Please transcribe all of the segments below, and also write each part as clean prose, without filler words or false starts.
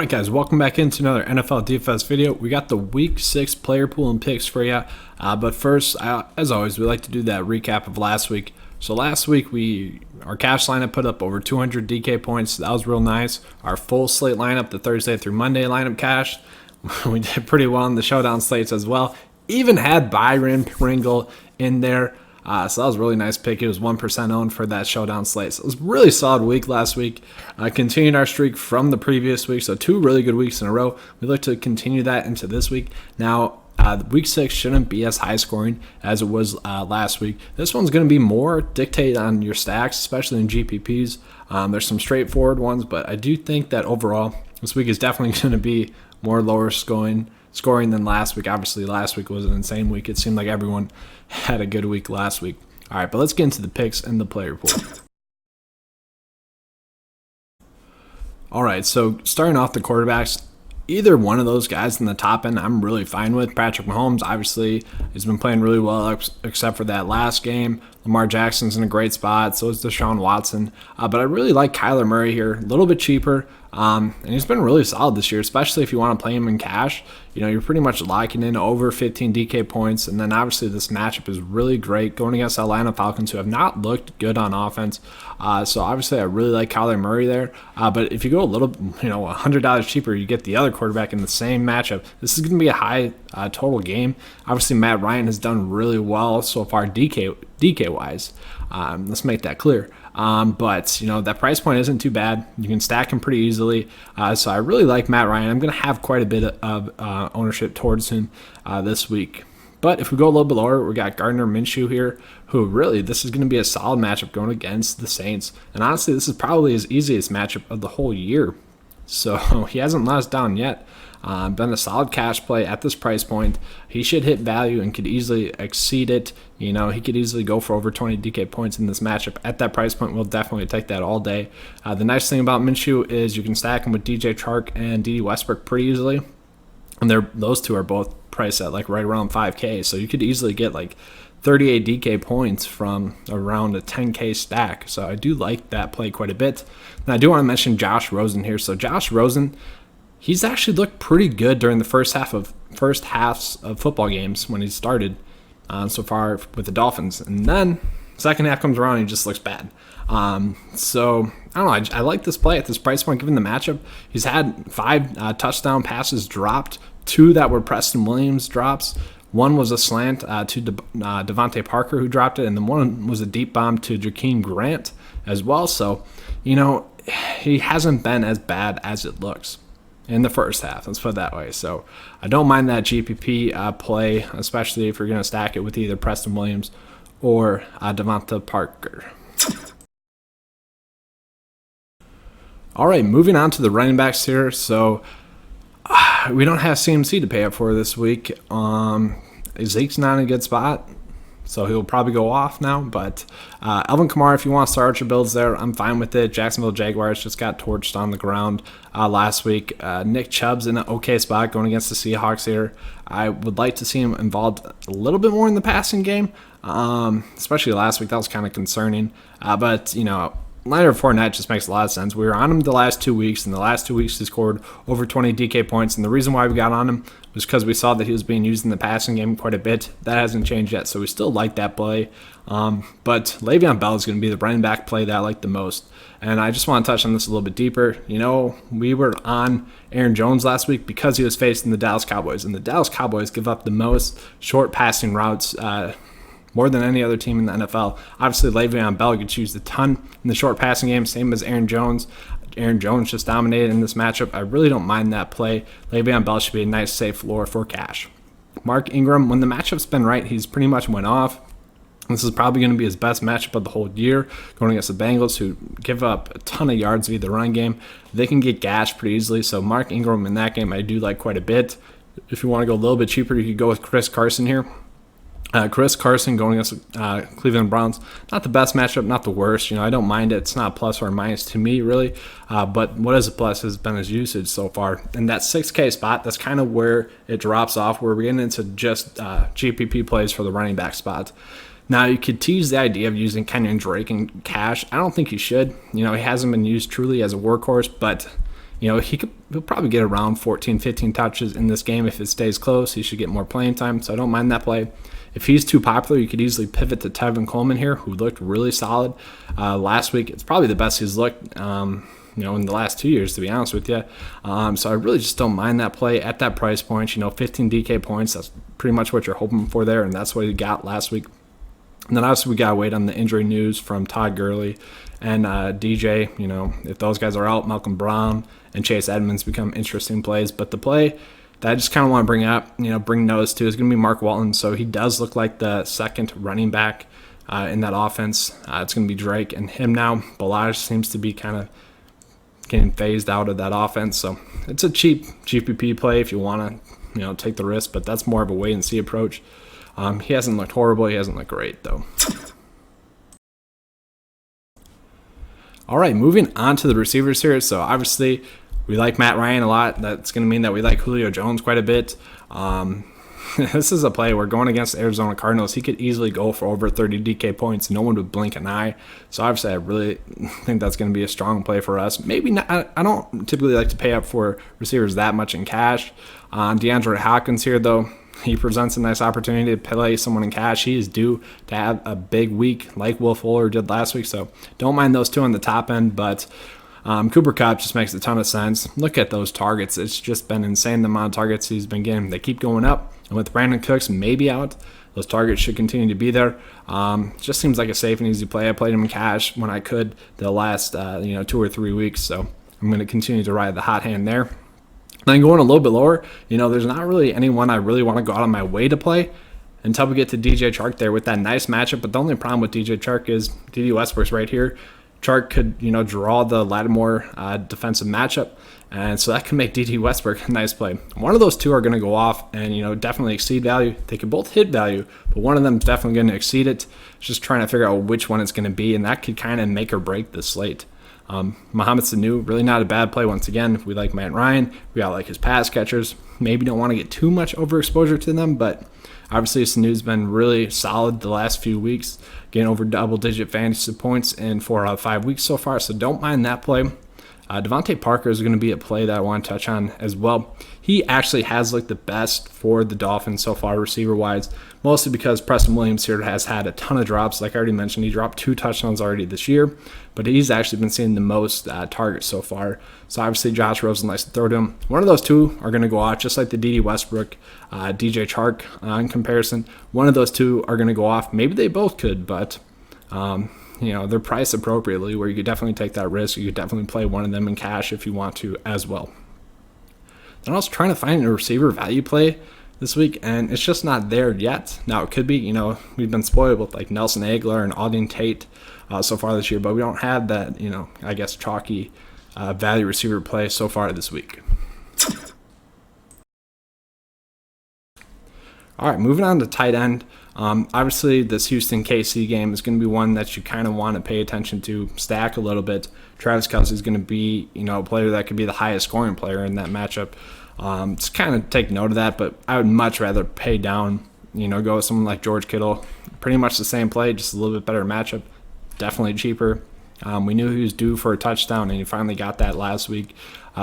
Alright guys, welcome back into another NFL DFS video. We got the Week 6 player pool and picks for you. But first, as always, we like to do that recap of last week. So last week, our cash lineup put up over 200 DK points. That was real nice. Our full slate lineup, the Thursday through Monday lineup cash, we did pretty well in the showdown slates as well. Even had Byron Pringle in there. So that was a really nice pick. It was 1% owned for that showdown slate. So it was a really solid week last week. Continued our streak from the previous week. So 2 really good weeks in a row. We look to continue that into this week. Now, week 6 shouldn't be as high scoring as it was last week. This one's going to be more dictated on your stacks, especially in GPPs. There's some straightforward ones, but I do think that overall, this week is definitely going to be more lower scoring than last week. Obviously, last week was an insane week. It seemed like everyone had a good week last week. All right, but let's get into the picks and the player pool. All right, so starting off the quarterbacks, either one of those guys in the top end, I'm really fine with. Patrick Mahomes, obviously, has been playing really well, except for that last game. Lamar Jackson's in a great spot. So is Deshaun Watson. But I really like Kyler Murray here, a little bit cheaper. And he's been really solid this year, especially if you want to play him in cash. You know, you're pretty much locking in over 15 DK points. And then obviously this matchup is really great going against Atlanta Falcons, who have not looked good on offense. So obviously I really like Kyler Murray there. But if you go a little, $100 cheaper, you get the other quarterback in the same matchup. This is going to be a high total game. Obviously Matt Ryan has done really well so far DK wise. Let's make that clear. But that price point isn't too bad. You can stack him pretty easily. So I really like Matt Ryan. I'm going to have quite a bit of ownership towards him this week. But if we go a little bit lower, we got Gardner Minshew here, who really, this is going to be a solid matchup going against the Saints. And honestly, this is probably his easiest matchup of the whole year. So he hasn't let us down yet. Been a solid cash play at this price point. He should hit value and could easily exceed it. He could easily go for over 20 DK points in this matchup. At that price point, we'll definitely take that all day. The nice thing about Minshew is you can stack him with DJ Chark and D.D. Westbrook pretty easily. And those two are both priced at like right around 5K. So you could easily get like 38 DK points from around a 10K stack. So I do like that play quite a bit. And I do want to mention Josh Rosen here. So Josh Rosen, he's actually looked pretty good during the first halves of football games when he started so far with the Dolphins. And then second half comes around and he just looks bad. So I don't know. I like this play at this price point given the matchup. He's had 5 touchdown passes dropped, 2 that were Preston Williams drops. One was a slant to Devontae Parker, who dropped it, and then one was a deep bomb to Jakeem Grant as well. So, he hasn't been as bad as it looks in the first half. Let's put it that way. So I don't mind that GPP play, especially if you're going to stack it with either Preston Williams or Devontae Parker. All right, moving on to the running backs here. So we don't have CMC to pay up for this week. Zeke's not in a good spot, so he'll probably go off now. But Alvin Kamara, if you want to start your builds there, I'm fine with it. Jacksonville Jaguars just got torched on the ground last week. Nick Chubb's in an okay spot going against the Seahawks here. I would like to see him involved a little bit more in the passing game, especially last week. That was kind of concerning. But Leonard Fournette just makes a lot of sense. We were on him the last 2 weeks, and the last 2 weeks he scored over 20 DK points. And the reason why we got on him was because we saw that he was being used in the passing game quite a bit. That hasn't changed yet, so we still like that play. But Le'Veon Bell is going to be the running back play that I like the most. And I just want to touch on this a little bit deeper. We were on Aaron Jones last week because he was facing the Dallas Cowboys, and the Dallas Cowboys give up the most short passing routes more than any other team in the NFL. Obviously, Le'Veon Bell gets used a ton in the short passing game, same as Aaron Jones. Aaron Jones just dominated in this matchup. I really don't mind that play. Le'Veon Bell should be a nice, safe floor for cash. Mark Ingram, when the matchup's been right, he's pretty much went off. This is probably going to be his best matchup of the whole year, going against the Bengals, who give up a ton of yards via the run game. They can get gashed pretty easily, so Mark Ingram in that game I do like quite a bit. If you want to go a little bit cheaper, you could go with Chris Carson here. Chris Carson going against Cleveland Browns, not the best matchup, not the worst. I don't mind it. It's not a plus or a minus to me, really. But what is a plus has been his usage so far. And that 6K spot, that's kind of where it drops off, where we're getting into just GPP plays for the running back spot. Now, you could tease the idea of using Kenyon Drake in cash. I don't think you should. He hasn't been used truly as a workhorse, but he'll probably get around 14, 15 touches in this game. If it stays close, he should get more playing time, so I don't mind that play. If he's too popular, you could easily pivot to Tevin Coleman here, who looked really solid last week. It's probably the best he's looked in the last 2 years, to be honest with you. So I really just don't mind that play at that price point. 15 DK points, that's pretty much what you're hoping for there, and that's what he got last week. And then obviously we got to wait on the injury news from Todd Gurley and DJ. If those guys are out, Malcolm Brown and Chase Edmonds become interesting plays. But the play that I just kind of want to bring up, bring notice to, is going to be Mark Walton. So he does look like the second running back in that offense. It's going to be Drake and him now. Balaj seems to be kind of getting phased out of that offense. So it's a cheap GPP play if you want to, take the risk. But that's more of a wait and see approach. He hasn't looked horrible. He hasn't looked great, though. All right, moving on to the receivers here. So obviously, we like Matt Ryan a lot. That's going to mean that we like Julio Jones quite a bit. This is a play where going against the Arizona Cardinals, he could easily go for over 30 DK points. No one would blink an eye. So obviously, I really think that's going to be a strong play for us. Maybe not. I don't typically like to pay up for receivers that much in cash. DeAndre Hopkins here, though. He presents a nice opportunity to play someone in cash. He is due to have a big week like Will Fuller did last week, so don't mind those two on the top end, but Cooper Kupp just makes a ton of sense. Look at those targets. It's just been insane the amount of targets he's been getting. They keep going up, and with Brandon Cooks maybe out, those targets should continue to be there. Just seems like a safe and easy play. I played him in cash when I could the last 2 or 3 weeks, so I'm going to continue to ride the hot hand there. Then going a little bit lower, there's not really anyone I really want to go out of my way to play until we get to DJ Chark there with that nice matchup. But the only problem with DJ Chark is D.D. Westbrook's right here. Chark could, draw the Lattimore defensive matchup, and so that can make D.D. Westbrook a nice play. One of those two are going to go off and, definitely exceed value. They could both hit value, but one of them is definitely going to exceed it. It's just trying to figure out which one it's going to be, and that could kind of make or break the slate. Mohamed Sanu, really not a bad play once again. We like Matt Ryan. We got like his pass catchers. Maybe don't want to get too much overexposure to them, but obviously Sanu's been really solid the last few weeks, getting over double-digit fantasy points in 4 out of 5 weeks so far, so don't mind that play. Devontae Parker is going to be a play that I want to touch on as well. He actually has looked the best for the Dolphins so far receiver-wise, mostly because Preston Williams here has had a ton of drops. Like I already mentioned, he dropped 2 touchdowns already this year, but he's actually been seeing the most targets so far. So obviously Josh Rosen likes to throw to him. One of those two are going to go off, just like the D.D. Westbrook, DJ Chark in comparison. One of those two are going to go off. Maybe they both could, but they're priced appropriately where you could definitely take that risk. You could definitely play one of them in cash if you want to as well. Then I was trying to find a receiver value play this week, and it's just not there yet. Now, it could be, we've been spoiled with like Nelson Aguilar and Auden Tate so far this year, but we don't have that, I guess, chalky value receiver play so far this week. All right, moving on to tight end. Obviously, this Houston KC game is going to be one that you kind of want to pay attention to, stack a little bit. Travis Kelce is going to be, a player that could be the highest scoring player in that matchup. Just kind of take note of that, but I would much rather pay down, go with someone like George Kittle. Pretty much the same play, just a little bit better matchup. Definitely cheaper. We knew he was due for a touchdown, and he finally got that last week.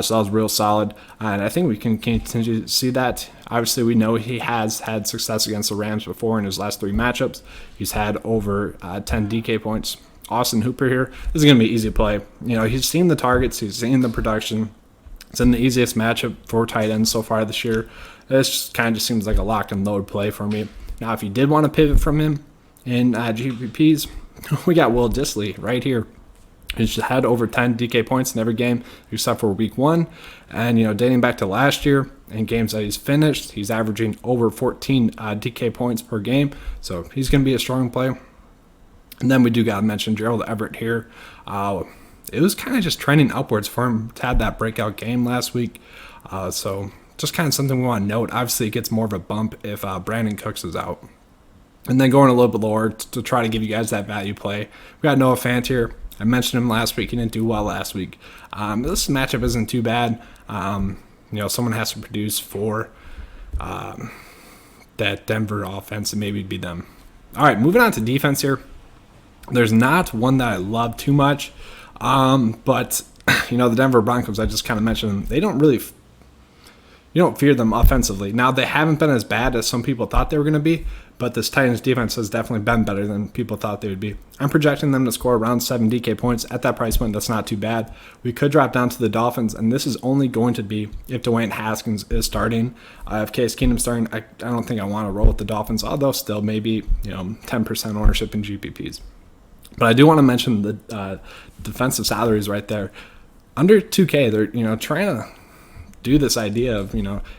So that was real solid. And I think we can continue to see that. Obviously, we know he has had success against the Rams before in his last 3 matchups. He's had over 10 DK points. Austin Hooper here. This is going to be an easy play. He's seen the targets. He's seen the production. It's in the easiest matchup for tight ends so far this year. This just kind of just seems like a lock and load play for me. Now, if you did want to pivot from him in GPPs, we got Will Dissly right here. He's had over 10 DK points in every game except for week 1. And, dating back to last year, in games that he's finished, he's averaging over 14 DK points per game. So he's going to be a strong play. And then we do got to mention Gerald Everett here. It was kind of just trending upwards for him to have that breakout game last week. So just kind of something we want to note. Obviously, it gets more of a bump if Brandon Cooks is out. And then going a little bit lower to try to give you guys that value play. We got Noah Fant here. I mentioned him last week. He didn't do well last week. This matchup isn't too bad. Someone has to produce for that Denver offense, and maybe it'd be them. All right, moving on to defense here. There's not one that I love too much, but The Denver Broncos, I just kind of mentioned them. They don't really, you don't fear them offensively. Now, they haven't been as bad as some people thought they were going to be, but this Titans defense has definitely been better than people thought they would be. I'm projecting them to score around 7 DK points. At that price point, that's not too bad. We could drop down to the Dolphins, and this is only going to be if Dwayne Haskins is starting. If Case Keenum's starting, I don't think I want to roll with the Dolphins, although still maybe 10% ownership in GPPs. But I do want to mention the defensive salaries right there. Under 2K, they're trying to do this idea of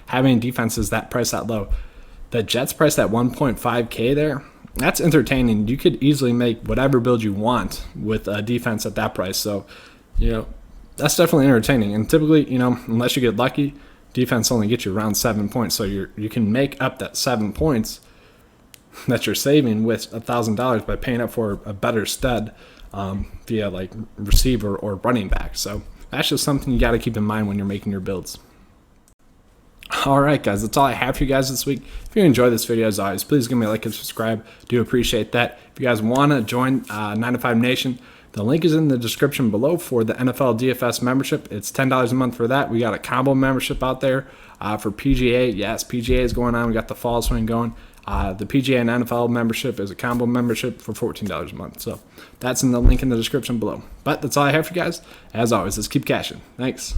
having defenses that price that low. The Jets price at 1.5K there. That's entertaining. You could easily make whatever build you want with a defense at that price. So, that's definitely entertaining. And typically, unless you get lucky, defense only gets you around 7 points. So you can make up that 7 points that you're saving with $1,000 by paying up for a better stud via like receiver or running back. So that's just something you got to keep in mind when you're making your builds. All right, guys, that's all I have for you guys this week. If you enjoyed this video, as always, please give me a like and subscribe. Do appreciate that. If you guys want to join 9to5 Nation, the link is in the description below for the NFL DFS membership. It's $10 a month for that. We got a combo membership out there for PGA. Yes, PGA is going on. We got the fall swing going. The PGA and NFL membership is a combo membership for $14 a month. So that's in the link in the description below. But that's all I have for you guys. As always, let's keep cashing. Thanks.